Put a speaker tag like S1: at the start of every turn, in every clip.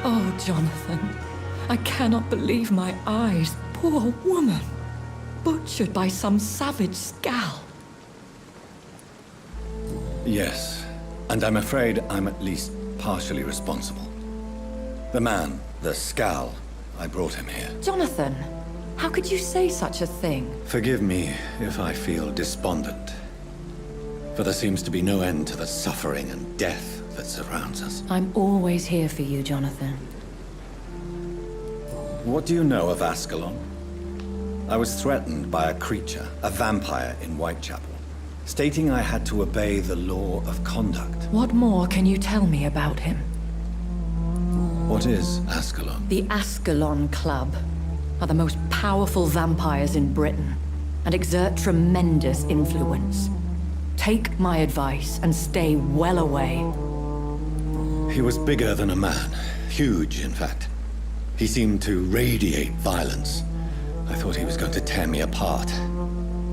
S1: Oh, Jonathan, I cannot believe my eyes. Poor woman, butchered by some savage scowl.
S2: Yes, and I'm afraid I'm at least partially responsible. The man, the scowl, I brought him here.
S1: Jonathan, how could you say such a thing?
S2: Forgive me if I feel despondent, for there seems to be no end to the suffering and death that surrounds us.
S1: I'm always here for you, Jonathan.
S2: What do you know of Ascalon? I was threatened by a creature, a vampire in Whitechapel, stating I had to obey the law of conduct.
S1: What more can you tell me about him?
S2: What is Ascalon?
S1: The Ascalon Club are the most powerful vampires in Britain and exert tremendous influence. Take my advice and stay well away.
S2: He was bigger than a man. Huge, in fact. He seemed to radiate violence. I thought he was going to tear me apart.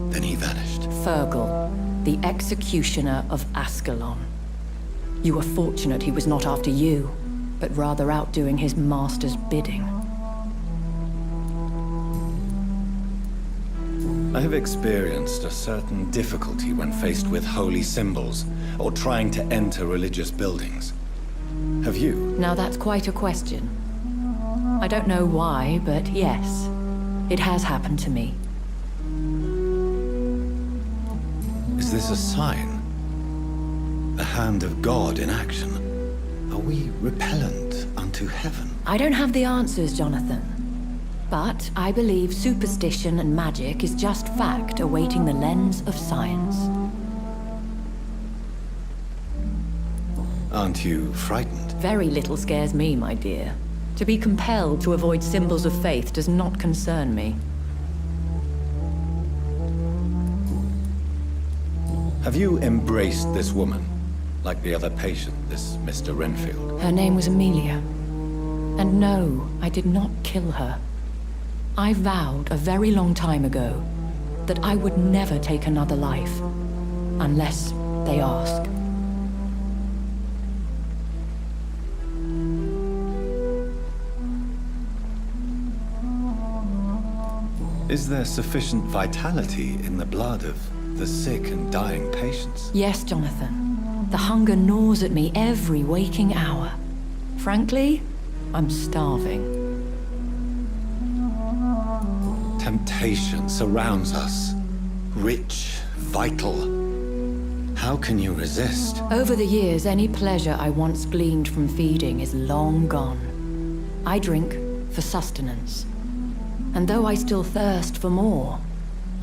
S2: Then he vanished.
S1: Fergal, the executioner of Ascalon. You were fortunate he was not after you, but rather out doing his master's bidding.
S2: I have experienced a certain difficulty when faced with holy symbols or trying to enter religious buildings. Have you?
S1: Now that's quite a question. I don't know why, but yes, it has happened to me.
S2: Is this a sign? The hand of God in action? Are we repellent unto heaven?
S1: I don't have the answers, Jonathan. But I believe superstition and magic is just fact awaiting the lens of science.
S2: Aren't you frightened?
S1: Very little scares me, my dear. To be compelled to avoid symbols of faith does not concern me.
S2: Have you embraced this woman? Like the other patient, this Mr. Renfield?
S1: Her name was Amelia. And no, I did not kill her. I vowed a very long time ago that I would never take another life, unless they ask.
S2: Is there sufficient vitality in the blood of the sick and dying patients?
S1: Yes, Jonathan. The hunger gnaws at me every waking hour. Frankly, I'm starving.
S2: Temptation surrounds us. Rich, vital. How can you resist?
S1: Over the years, any pleasure I once gleaned from feeding is long gone. I drink for sustenance. And though I still thirst for more,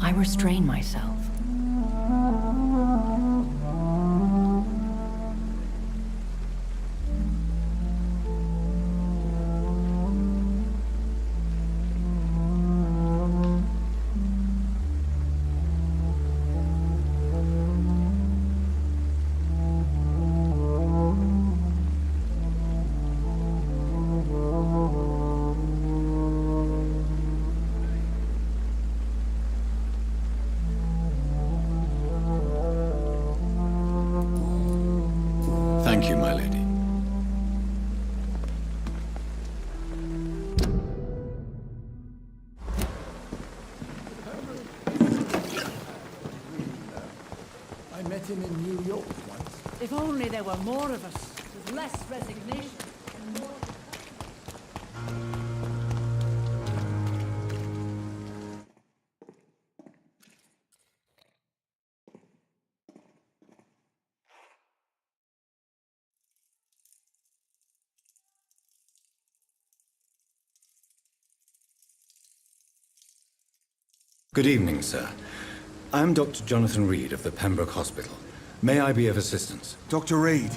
S1: I restrain myself.
S2: Thank you, my lady.
S3: I met him in New York once.
S4: If only there were more of us, with less resignation and more...
S2: Good evening, sir. I'm Dr. Jonathan Reed of the Pembroke Hospital. May I be of assistance?
S5: Dr. Reed.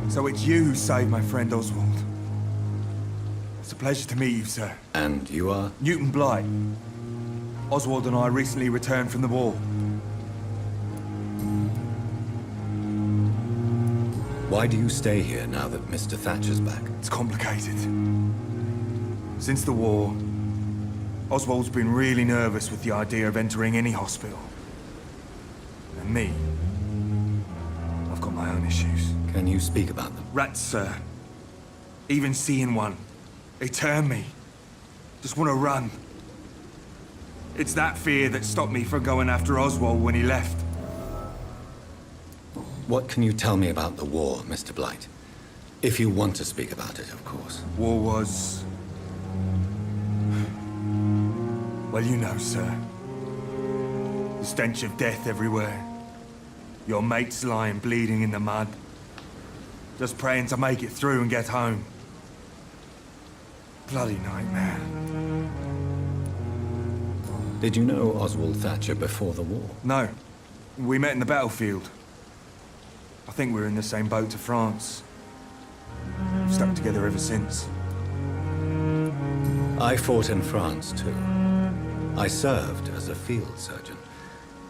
S5: So it's you who saved my friend Oswald. It's a pleasure to meet you, sir.
S2: And you are?
S5: Newton Blight. Oswald and I recently returned from the war.
S2: Why do you stay here now that Mr. Thatcher's back?
S5: It's complicated. Since the war, Oswald's been really nervous with the idea of entering any hospital. And me, I've got my own issues.
S2: Can you speak about them?
S5: Rats, sir. Even seeing one, they turn me. Just want to run. It's that fear that stopped me from going after Oswald when he left.
S2: What can you tell me about the war, Mr. Blight? If you want to speak about it, of course.
S5: War was... well, you know, sir. The stench of death everywhere. Your mates lying bleeding in the mud. Just praying to make it through and get home. Bloody nightmare.
S2: Did you know Oswald Thatcher before the war?
S5: No. We met in the battlefield. I think we were in the same boat to France. We've stuck together ever since.
S2: I fought in France, too. I served as a field surgeon,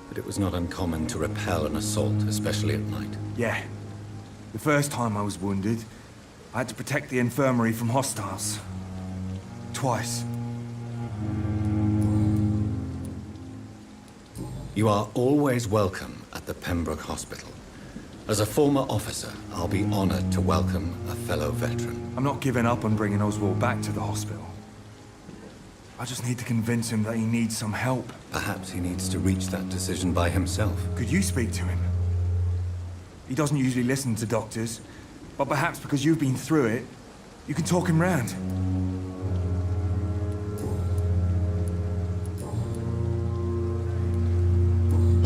S2: but it was not uncommon to repel an assault, especially at night.
S5: Yeah. The first time I was wounded, I had to protect the infirmary from hostiles. Twice.
S2: You are always welcome at the Pembroke Hospital. As a former officer, I'll be honored to welcome a fellow veteran.
S5: I'm not giving up on bringing Oswald back to the hospital. I just need to convince him that he needs some help.
S2: Perhaps he needs to reach that decision by himself.
S5: Could you speak to him? He doesn't usually listen to doctors, but perhaps because you've been through it, you can talk him round.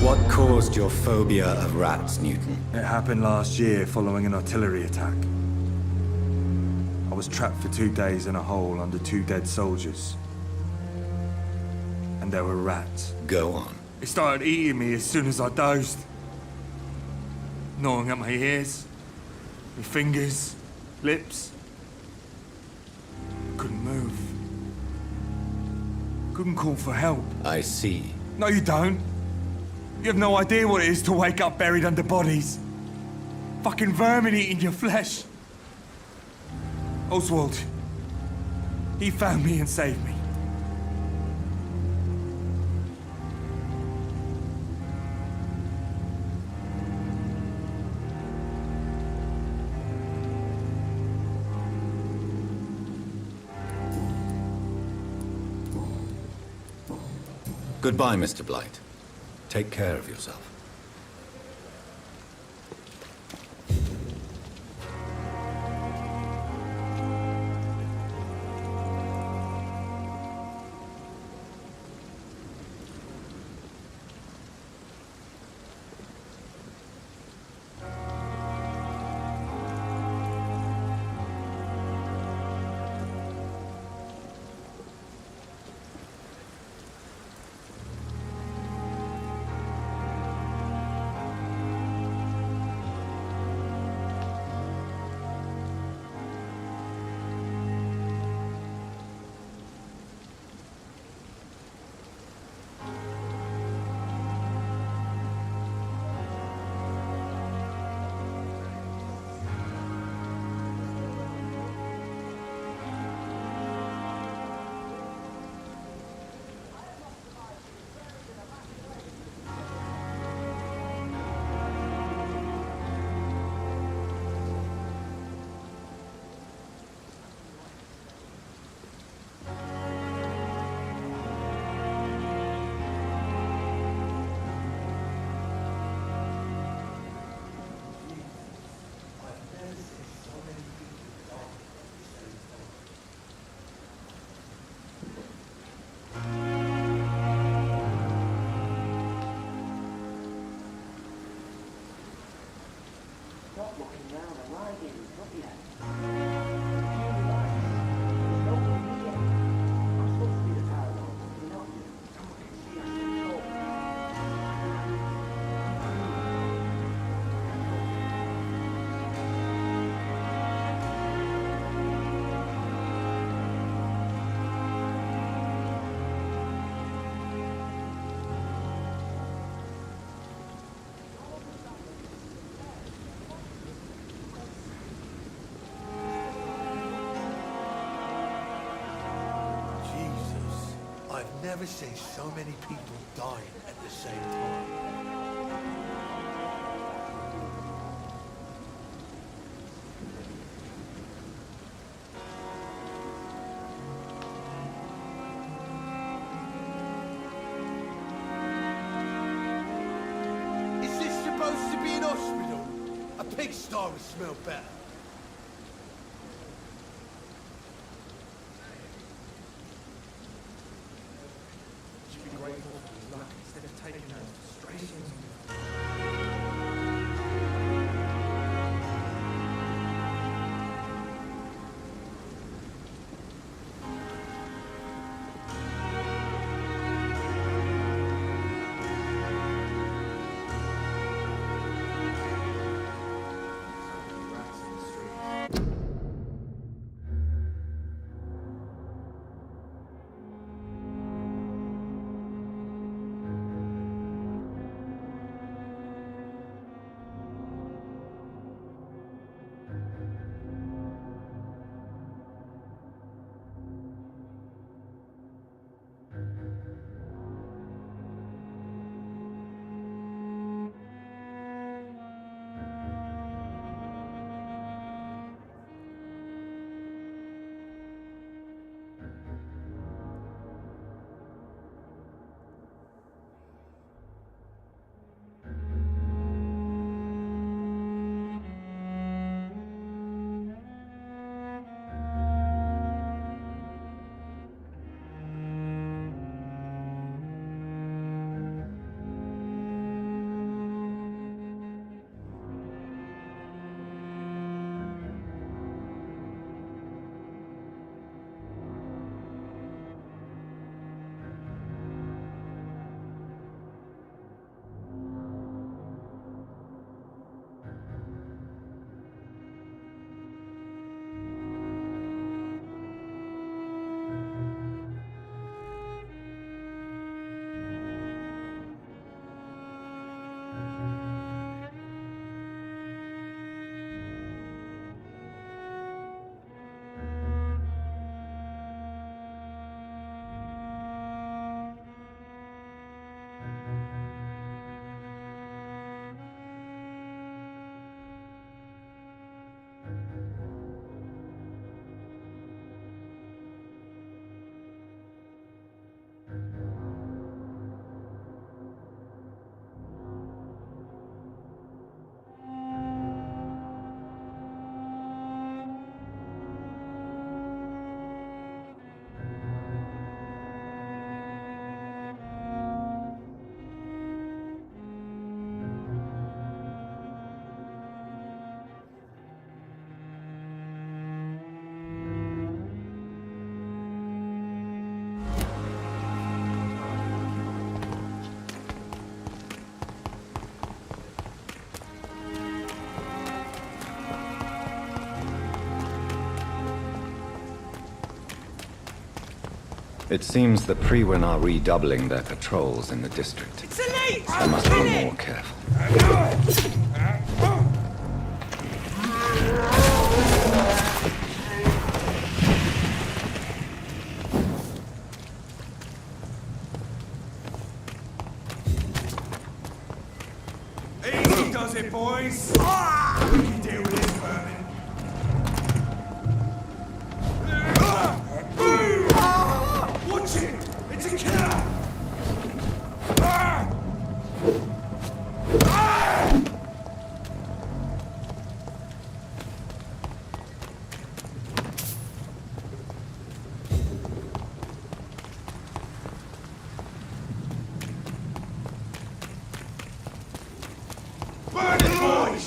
S2: What caused your phobia of rats, Newton?
S5: It happened last year following an artillery attack. I was trapped for 2 days in a hole under 2 dead soldiers. And there were rats.
S2: Go on.
S5: They started eating me as soon as I dozed. Gnawing at my ears, my fingers, lips. Couldn't move. Couldn't call for help.
S2: I see.
S5: No, you don't. You have no idea what it is to wake up buried under bodies. Fucking vermin eating your flesh. Oswald. He found me and saved me.
S2: Goodbye, Mr. Blight. Take care of yourself.
S3: I've never seen so many people dying at the same time. in hospital, a pigsty would smell better.
S6: Should be grateful for his luck instead of taking her straight into
S2: It seems the Priwen are redoubling their patrols in the district.
S6: It's elite!
S2: I must be more careful.
S5: Easy does it, boys. We can deal with this vermin. Watch it! It's a killer! Burn it, boys!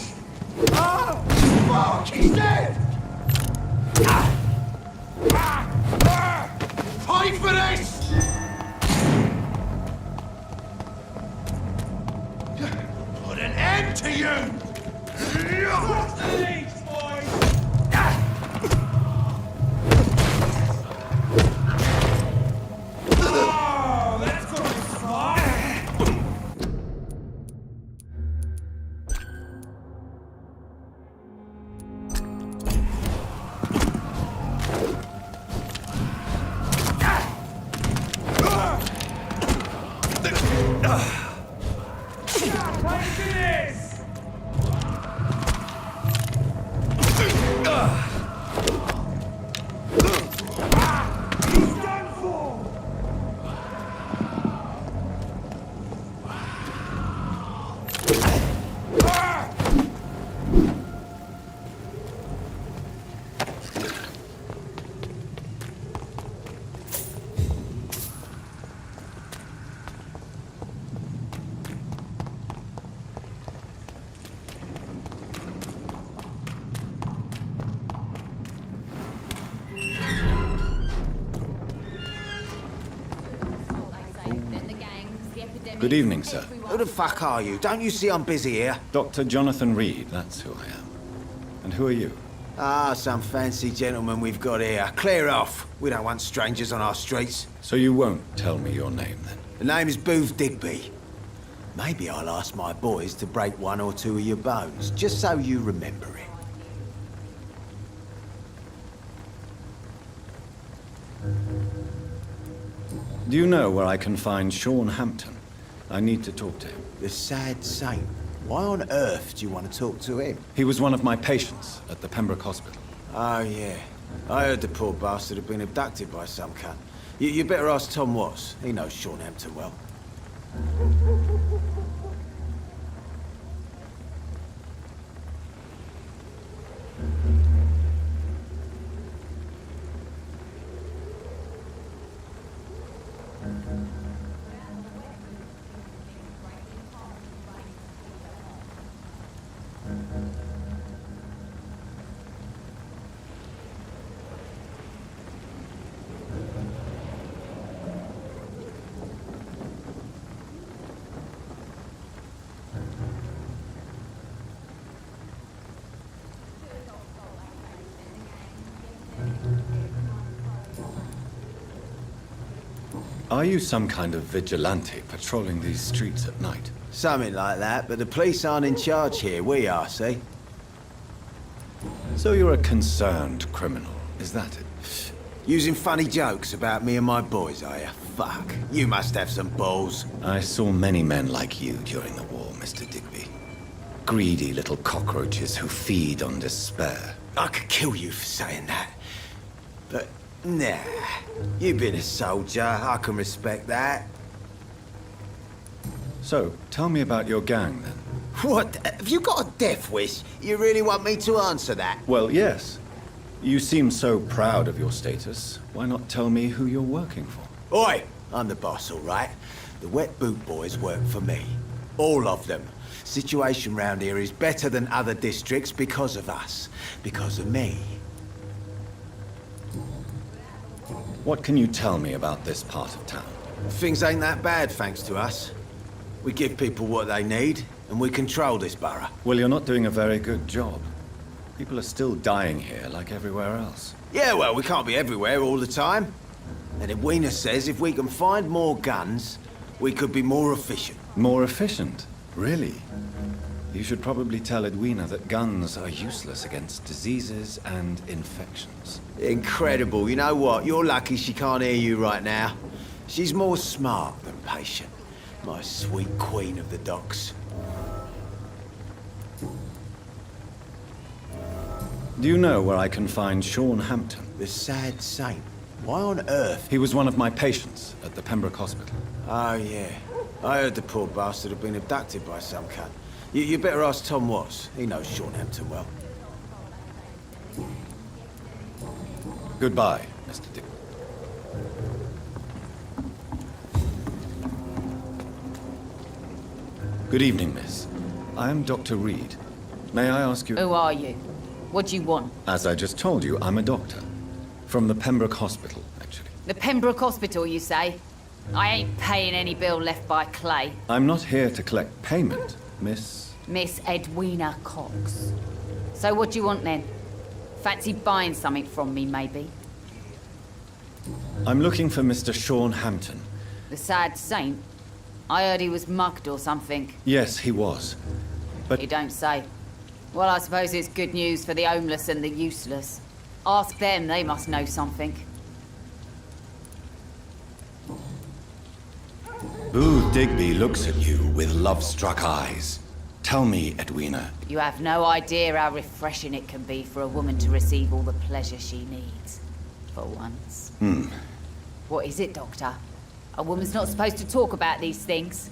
S2: Good evening, sir.
S7: Who the fuck are you? Don't you see I'm busy here?
S2: Dr. Jonathan Reed, that's who I am. And who are you?
S7: Ah, some fancy gentleman we've got here. Clear off. We don't want strangers on our streets.
S2: So you won't tell me your name, then?
S7: The name is Booth Digby. Maybe I'll ask my boys to break one or two of your bones, just so you remember it.
S2: Do you know where I can find Sean Hampton? I need to talk to him.
S7: The sad saint. Why on earth do you want to talk to him?
S2: He was one of my patients at the Pembroke Hospital.
S7: Oh, yeah. I heard the poor bastard had been abducted by some cunt. You better ask Tom Watts. He knows Sean Hampton well.
S2: Are you some kind of vigilante patrolling these streets at night?
S7: Something like that, but the police aren't in charge here. We are, see?
S2: So you're a concerned criminal, is that it?
S7: Using funny jokes about me and my boys, are you? Fuck. You must have some balls.
S2: I saw many men like you during the war, Mr. Digby. Greedy little cockroaches who feed on despair.
S7: I could kill you for saying that. But, nah. You've been a soldier. I can respect that.
S2: So, tell me about your gang, then.
S7: What? Have you got a death wish? You really want me to answer that?
S2: Well, yes. You seem so proud of your status. Why not tell me who you're working for?
S7: Oi! I'm the boss, all right? The Wet Boot Boys work for me. All of them. Situation round here is better than other districts because of us. Because of me.
S2: What can you tell me about this part of town?
S7: Things ain't that bad, thanks to us. We give people what they need, and we control this borough.
S2: Well, you're not doing a very good job. People are still dying here like everywhere else.
S7: Yeah, well, we can't be everywhere all the time. And Edwina says if we can find more guns, we could be more efficient.
S2: More efficient? Really? You should probably tell Edwina that guns are useless against diseases and infections.
S7: Incredible. You know what? You're lucky she can't hear you right now. She's more smart than patient. My sweet queen of the docks.
S2: Do you know where I can find Sean Hampton?
S7: The sad saint. Why on earth?
S2: He was one of my patients at the Pembroke Hospital.
S7: Oh, yeah. I heard the poor bastard had been abducted by some cunt. You better ask Tom Watts. He knows Sean Hampton well.
S2: Goodbye, Mr. Dick. Good evening, miss. I am Dr. Reed. May I ask you...
S8: Who are you? What do you want?
S2: As I just told you, I'm a doctor. From the Pembroke Hospital, actually.
S8: The Pembroke Hospital, you say? I ain't paying any bill left by Clay.
S2: I'm not here to collect payment, Miss...
S8: Miss Edwina Cox. So what do you want then? Fancy buying something from me, maybe?
S2: I'm looking for Mr. Sean Hampton.
S8: The sad saint? I heard he was mugged or something.
S2: Yes, he was. But...
S8: You don't say. Well, I suppose it's good news for the homeless and the useless. Ask them, they must know something.
S2: Booth Digby looks at you with love-struck eyes. Tell me, Edwina.
S8: You have no idea how refreshing it can be for a woman to receive all the pleasure she needs. For once. What is it, Doctor? A woman's not supposed to talk about these things.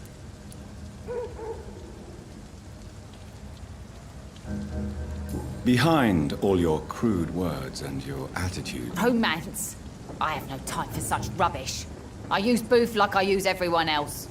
S2: Behind all your crude words and your attitude...
S8: Romance? I have no time for such rubbish. I use Booth like I use everyone else.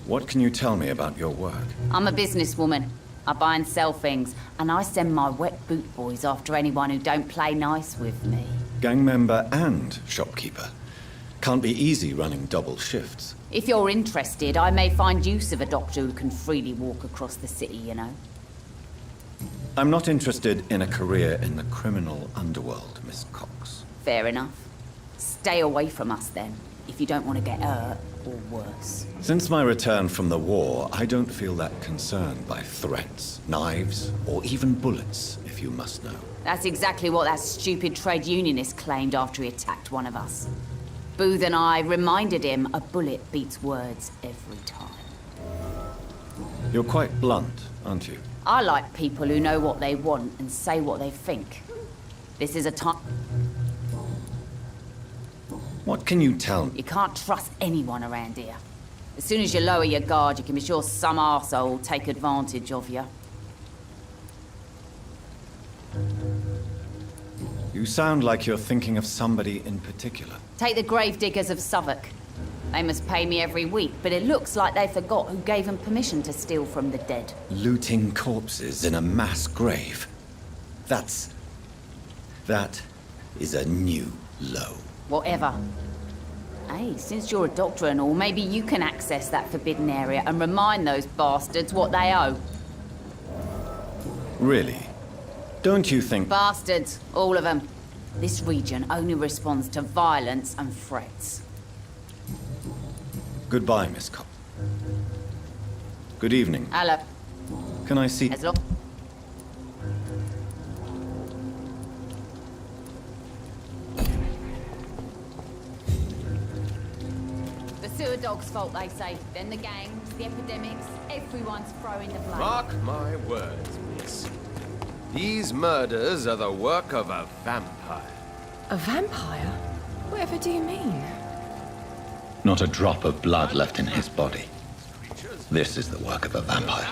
S2: What can you tell me about your work?
S8: I'm a businesswoman. I buy and sell things, and I send my wet boot boys after anyone who don't play nice with me.
S2: Gang member and shopkeeper. Can't be easy running double shifts.
S8: If you're interested, I may find use of a doctor who can freely walk across the city, you know.
S2: I'm not interested in a career in the criminal underworld, Miss Cox.
S8: Fair enough. Stay away from us then, if you don't want to get hurt or worse.
S2: Since my return from the war, I don't feel that concerned by threats, knives, or even bullets, if you must know.
S8: That's exactly what that stupid trade unionist claimed after he attacked one of us. Booth and I reminded him a bullet beats words every time.
S2: You're quite blunt, aren't you?
S8: I like people who know what they want and say what they think. This is a time...
S2: What can you tell me?
S8: You can't trust anyone around here. As soon as you lower your guard, you can be sure some arsehole will take advantage of you.
S2: You sound like you're thinking of somebody in particular.
S8: Take the gravediggers of Southwark. They must pay me every week, but it looks like they forgot who gave them permission to steal from the dead.
S2: Looting corpses in a mass grave. That is a new low.
S8: Whatever. Hey, since you're a doctor and all, maybe you can access that forbidden area and remind those bastards what they owe.
S2: Really? Don't you think...
S8: Bastards, all of them. This region only responds to violence and threats.
S2: Goodbye, Miss Cox. Good evening.
S8: Hello.
S2: Can I see...
S8: As long... The sewer dog's fault, they say. Then the gangs, the epidemics, everyone's throwing the blame.
S9: Mark my words, miss. These murders are the work of a vampire.
S10: A vampire? Whatever do you mean?
S2: Not a drop of blood left in his body. This is the work of a vampire.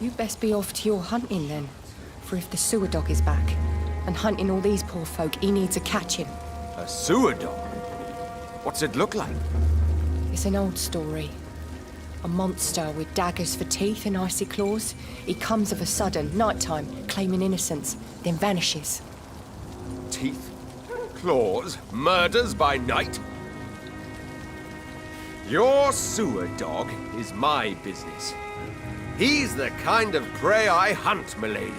S10: You best be off to your hunting then. For if the sewer dog is back, and hunting all these poor folk, he needs a catching.
S9: A sewer dog? What's it look like?
S10: It's an old story. A monster with daggers for teeth and icy claws. He comes of a sudden, nighttime, claiming innocence, then vanishes.
S9: Teeth? Claws? Murders by night? Your sewer dog is my business. He's the kind of prey I hunt, milady.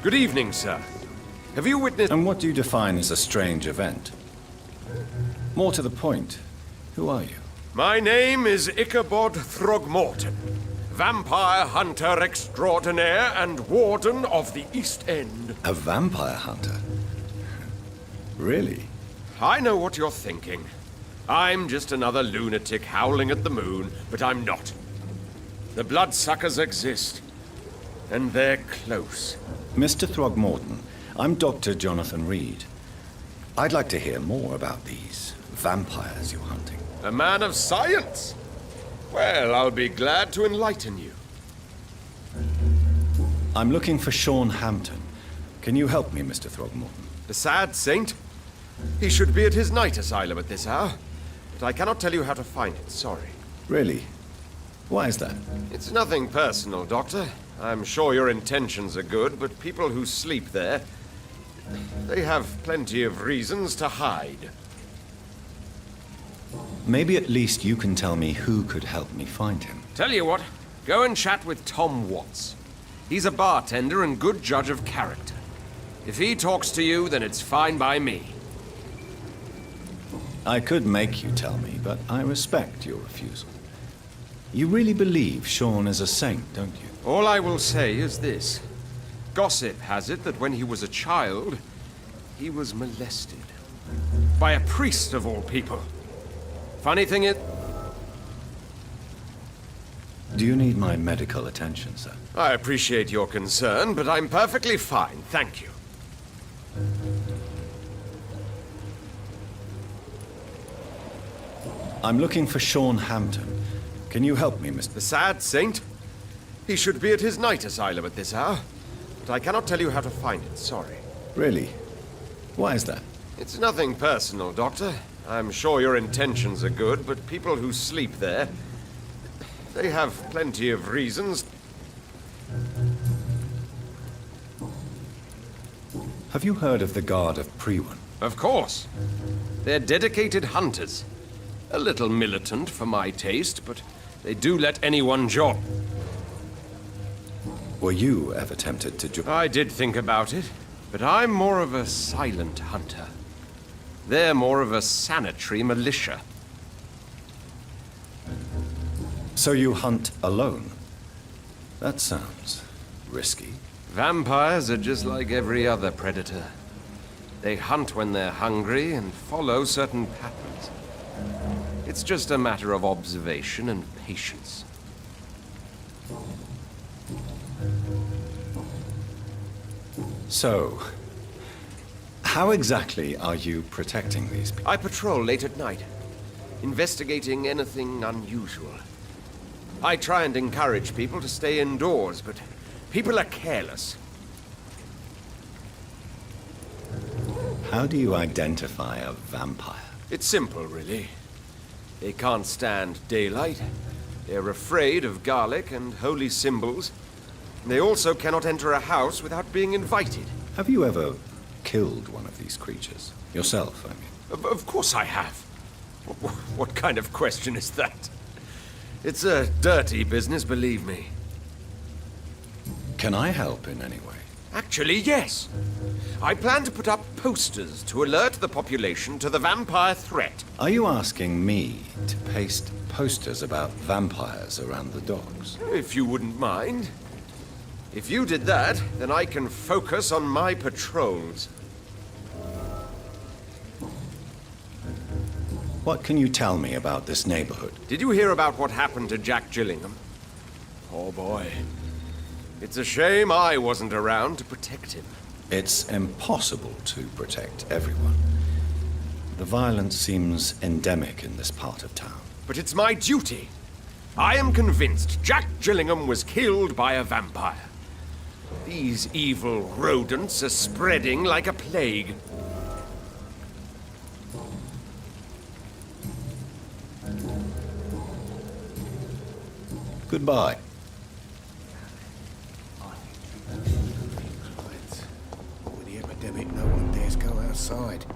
S9: Good evening, sir. Have you witnessed...
S2: And what do you define as a strange event? More to the point, who are you?
S9: My name is Ichabod Throgmorton, vampire hunter extraordinaire and warden of the East End.
S2: A vampire hunter? Really?
S9: I know what you're thinking. I'm just another lunatic howling at the moon, but I'm not. The bloodsuckers exist, and they're close.
S2: Mr. Throgmorton, I'm Dr. Jonathan Reed. I'd like to hear more about these vampires you're hunting.
S9: A man of science? Well, I'll be glad to enlighten you.
S2: I'm looking for Sean Hampton. Can you help me, Mr. Throgmorton?
S9: The sad saint? He should be at his night asylum at this hour, but I cannot tell you how to find it, sorry.
S2: Really? Why is that?
S9: It's nothing personal, Doctor. I'm sure your intentions are good, but people who sleep there, they have plenty of reasons to hide.
S2: Maybe at least you can tell me who could help me find him.
S9: Tell you what, go and chat with Tom Watts. He's a bartender and good judge of character. If he talks to you, then it's fine by me.
S2: I could make you tell me, but I respect your refusal. You really believe Sean is a saint, don't you?
S9: All I will say is this. Gossip has it that when he was a child, he was molested. By a priest of all people. Funny thing is...
S2: Do you need my medical attention, sir?
S9: I appreciate your concern, but I'm perfectly fine, thank you.
S2: I'm looking for Sean Hampton. Can you help me, Mr.
S9: The sad saint? He should be at his night asylum at this hour, but I cannot tell you how to find it, sorry.
S2: Really? Why is that?
S9: It's nothing personal, Doctor. I'm sure your intentions are good, but people who sleep there, they have plenty of reasons.
S2: Have you heard of the Guard of Priwen?
S9: Of course. They're dedicated hunters. A little militant for my taste, but they do let anyone join.
S2: Were you ever tempted to join?
S9: I did think about it, but I'm more of a silent hunter. They're more of a sanitary militia.
S2: So you hunt alone? That sounds risky.
S9: Vampires are just like every other predator. They hunt when they're hungry and follow certain patterns. It's just a matter of observation and patience.
S2: So, how exactly are you protecting these people?
S9: I patrol late at night, investigating anything unusual. I try and encourage people to stay indoors, but people are careless.
S2: How do you identify a vampire?
S9: It's simple, really. They can't stand daylight. They're afraid of garlic and holy symbols. They also cannot enter a house without being invited.
S2: Have you ever killed one of these creatures? Yourself, I mean.
S9: Of course I have. What kind of question is that? It's a dirty business, believe me.
S2: Can I help in any way?
S9: Actually, yes. I plan to put up posters to alert the population to the vampire threat.
S2: Are you asking me to paste posters about vampires around the docks?
S9: If you wouldn't mind. If you did that, then I can focus on my patrols.
S2: What can you tell me about this neighborhood?
S9: Did you hear about what happened to Jack Gillingham? Poor boy. It's a shame I wasn't around to protect him.
S2: It's impossible to protect everyone. The violence seems endemic in this part of town.
S9: But it's my duty. I am convinced Jack Gillingham was killed by a vampire. These evil rodents are spreading like a plague.
S2: Goodbye.
S11: With the epidemic, no one dares go outside.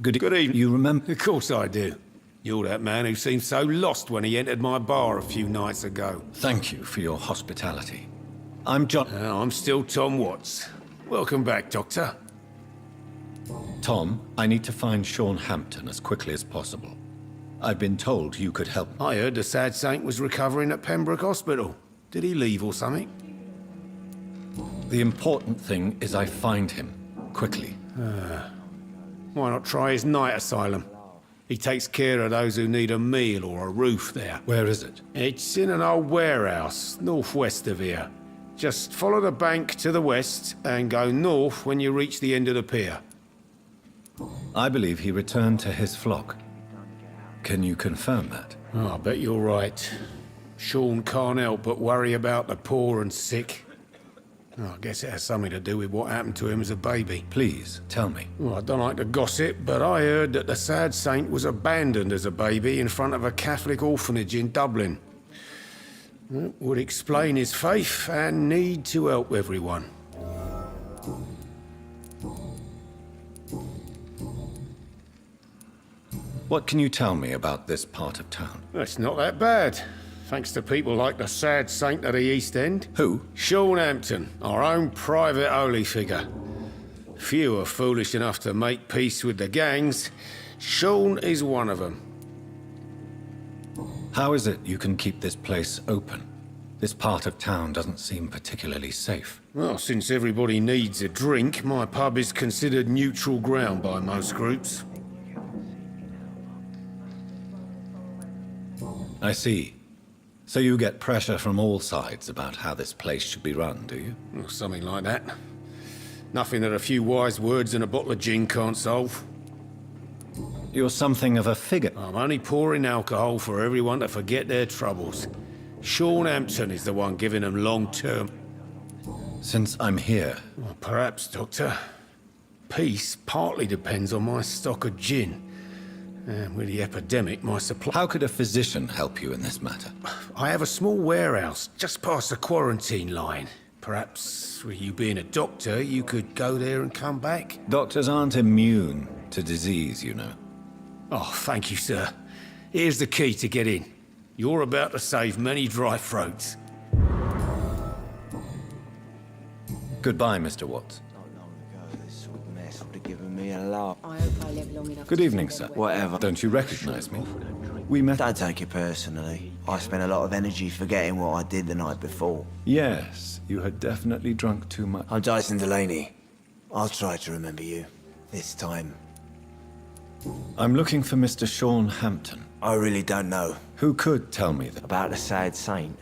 S2: Good evening. You remember?
S12: Of course I do. You're that man who seemed so lost when he entered my bar a few nights ago.
S2: Thank you for your hospitality. I'm John.
S12: I'm still Tom Watts. Welcome back, Doctor.
S2: Tom, I need to find Sean Hampton as quickly as possible. I've been told you could help.
S12: I heard the sad saint was recovering at Pembroke Hospital. Did he leave or something?
S2: The important thing is I find him, quickly.
S12: Why not try his night asylum? He takes care of those who need a meal or a roof there.
S2: Where is it?
S12: It's in an old warehouse, northwest of here. Just follow the bank to the west and go north when you reach the end of the pier.
S2: I believe he returned to his flock. Can you confirm that?
S12: Oh, I bet you're right. Sean can't help but worry about the poor and sick. Oh, I guess it has something to do with what happened to him as a baby.
S2: Please, tell me.
S12: Well, I don't like to gossip, but I heard that the sad saint was abandoned as a baby in front of a Catholic orphanage in Dublin. That would explain his faith and need to help everyone.
S2: What can you tell me about this part of town?
S12: It's not that bad, thanks to people like the sad saint at the East End.
S2: Who?
S12: Sean Hampton, our own private holy figure. Few are foolish enough to make peace with the gangs. Sean is one of them.
S2: How is it you can keep this place open? This part of town doesn't seem particularly safe.
S12: Well, since everybody needs a drink, my pub is considered neutral ground by most groups.
S2: I see. So you get pressure from all sides about how this place should be run, do you?
S12: Well, something like that. Nothing that a few wise words and a bottle of gin can't solve.
S2: You're something of a figure.
S12: I'm only pouring alcohol for everyone to forget their troubles. Sean Hampton is the one giving them long-term.
S2: Since I'm here...
S12: Well, perhaps, Doctor. peace partly depends on my stock of gin. And with the epidemic, my supply...
S2: How could a physician help you in this matter?
S12: I have a small warehouse just past the quarantine line. Perhaps, with you being a doctor, you could go there and come back?
S2: Doctors aren't immune to disease, you know.
S12: Oh, thank you, sir. Here's the key to get in. You're about to save many dry throats.
S2: Goodbye, Mr. Watts.
S13: Me a lot.
S10: I hope I live long enough.
S2: Good evening, sir.
S13: Whatever.
S2: Don't you recognize me? We met...
S13: Don't take it personally. I spent a lot of energy forgetting what I did the night before.
S2: Yes, you had definitely drunk too much.
S13: I'm Dyson Delaney. I'll try to remember you. This time.
S2: I'm looking for Mr. Sean Hampton.
S13: I really don't know.
S2: Who could tell me that?
S13: About the sad saint.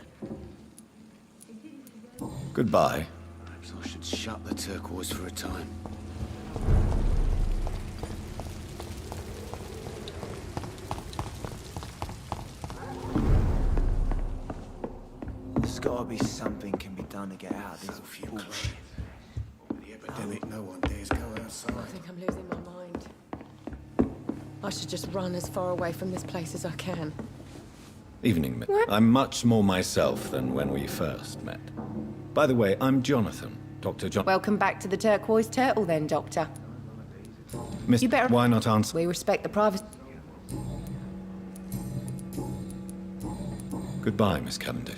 S2: Goodbye.
S12: Perhaps I should shut the turquoise for a time.
S13: There's gotta be something can be done to get out of this bullshit.
S11: With the epidemic, no one dares go outside.
S10: I think I'm losing my mind. I should just run as far away from this place as I can.
S2: Evening, Miss. I'm much more myself than when we first met. By the way, I'm Jonathan, Dr. John...
S10: Welcome back to the Turquoise Turtle then, Doctor.
S2: Miss,
S10: You better...
S2: why not answer?
S10: We respect the privacy...
S2: Goodbye, Miss Cavendish.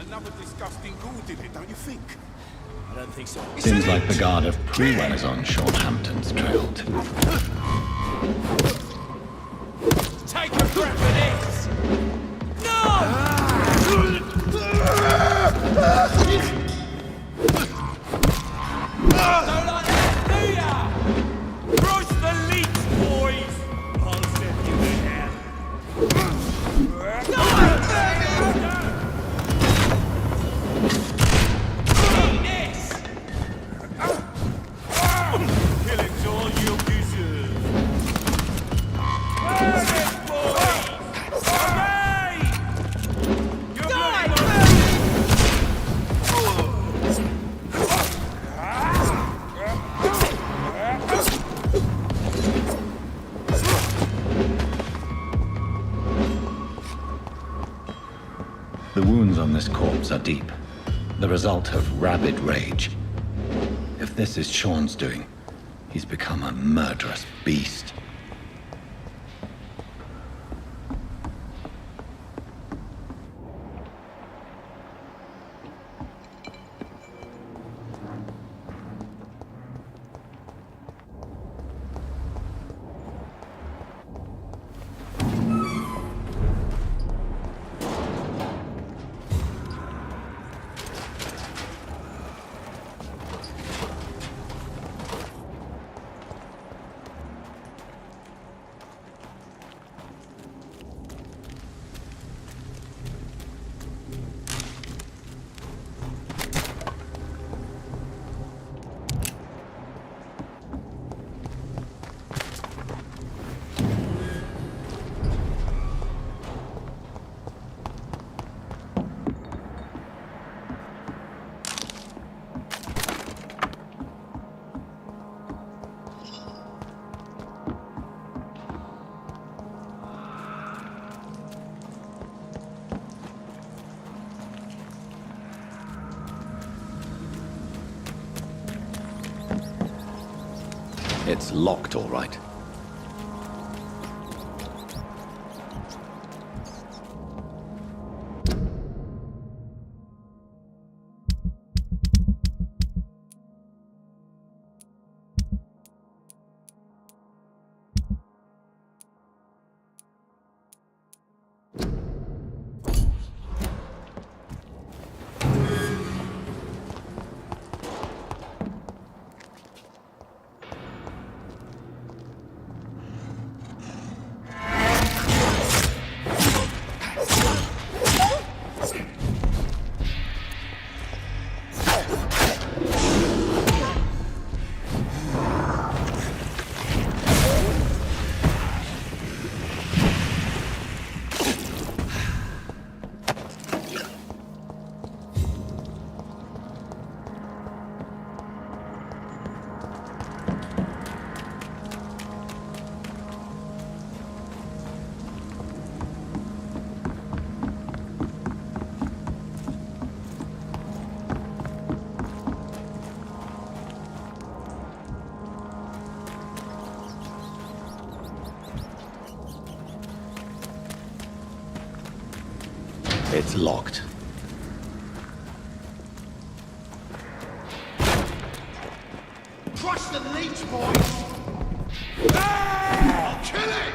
S11: Another disgusting ghoul did it, don't you think?
S6: I don't think so.
S2: Seems like the guard of Prewell is on Sean Hampton's trail, too.
S6: Take a breath of this! Don't like that, do ya? Brush the leech, boys! I'll set you down. Eat this! Killing's all you deserve. Burn it, boys! Hooray! You're bloody
S2: The wounds on this corpse are deep, the result of rabid rage. If this is Sean's doing, he's become a murderous beast. It's locked, all right. It's locked.
S3: Crush the leech, boys! I'll kill it!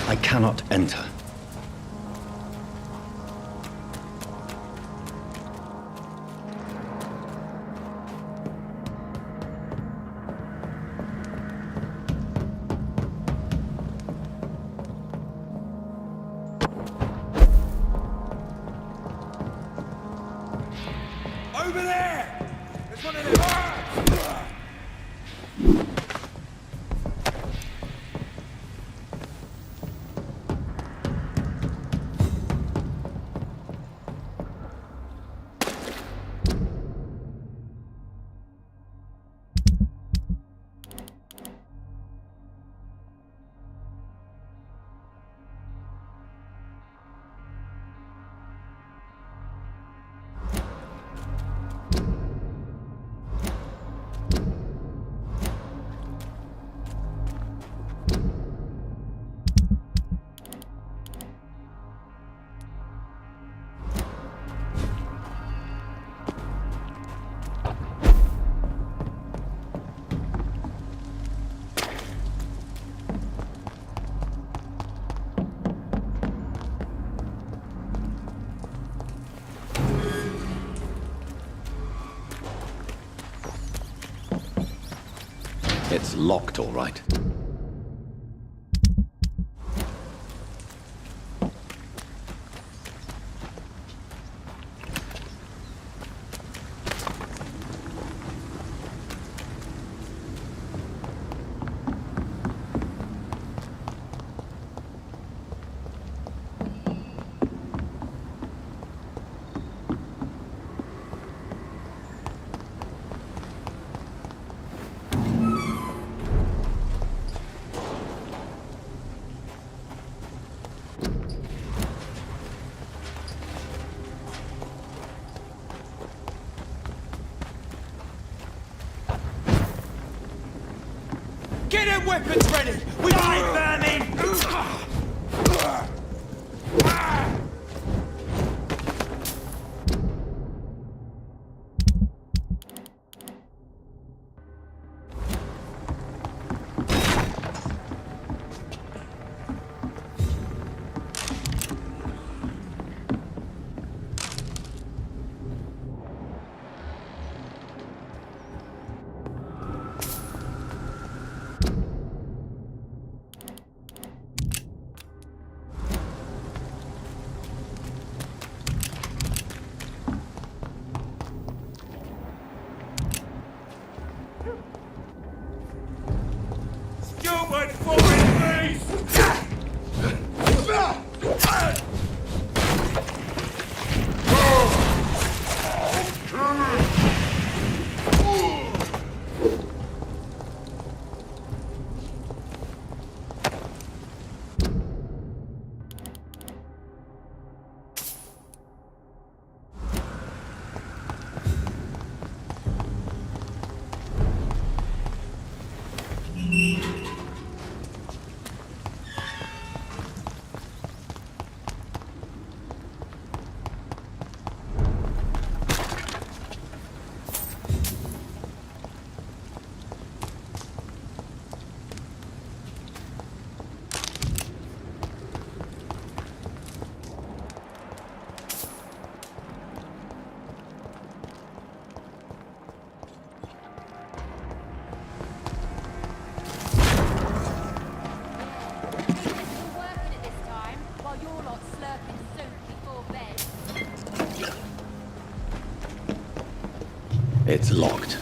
S2: I cannot enter.
S6: Over there! There's one of them!
S2: It's locked, all right.
S6: Get them weapons ready! We die, vermin!
S2: It's locked.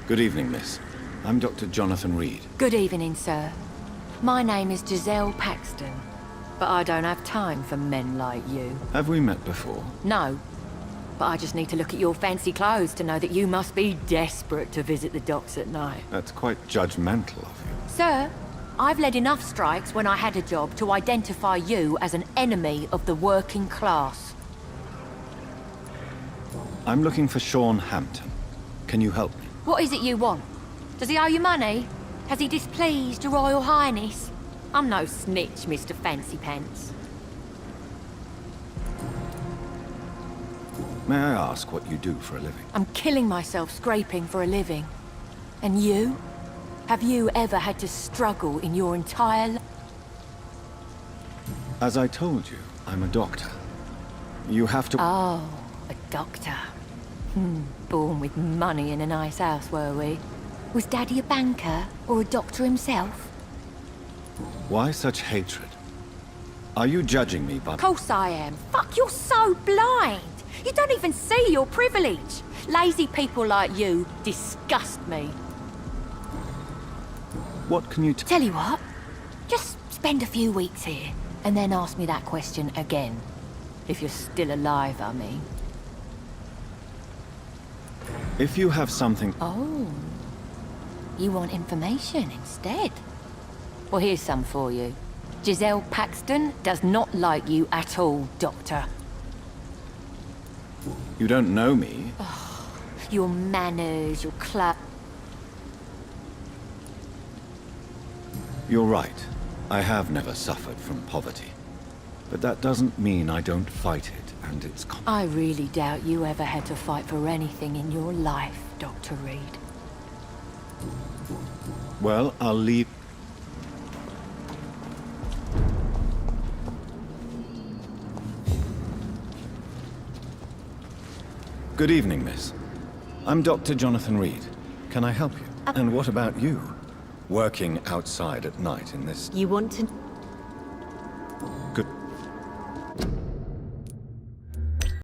S2: Good evening, miss. I'm Dr. Jonathan Reed.
S1: Good evening, sir. My name is Giselle Paxton, but I don't have time for men like you.
S2: Have we met before?
S1: No, but I just need to look at your fancy clothes to know that you must be desperate to visit the docks at night.
S2: That's quite judgmental of you.
S1: Sir, I've led enough strikes when I had a job to identify you as an enemy of the working class.
S2: I'm looking for Sean Hampton. Can you help me?
S1: What is it you want? Does he owe you money? Has he displeased your Royal Highness? I'm no snitch, Mr. Fancy Pants.
S2: May I ask what you do for a living?
S1: I'm killing myself scraping for a living. And you? Have you ever had to struggle in your entire life?
S2: As I told you, I'm a doctor. You have to...
S1: Oh, a doctor. Born with money in a nice house, were we? Was Daddy a banker or a doctor himself?
S2: Why such hatred? Are you judging me by...
S1: Of course I am. Fuck, you're so blind. You don't even see your privilege. Lazy people like you disgust me.
S2: What can you
S1: Tell you what, just spend a few weeks here, and then ask me that question again. If you're still alive, I mean.
S2: If you have something...
S1: Oh. You want information instead? Well, here's some for you. Giselle Paxton does not like you at all, Doctor.
S2: You don't know me.
S1: Oh, your manners, your
S2: You're right. I have never suffered from poverty. But that doesn't mean I don't fight it, and it's...
S1: I really doubt you ever had to fight for anything in your life, Dr. Reed.
S2: Well, I'll leave... Good evening, miss. I'm Dr. Jonathan Reed. Can I help you? And what about you? Working outside at night in this...
S14: You want to...
S2: Good...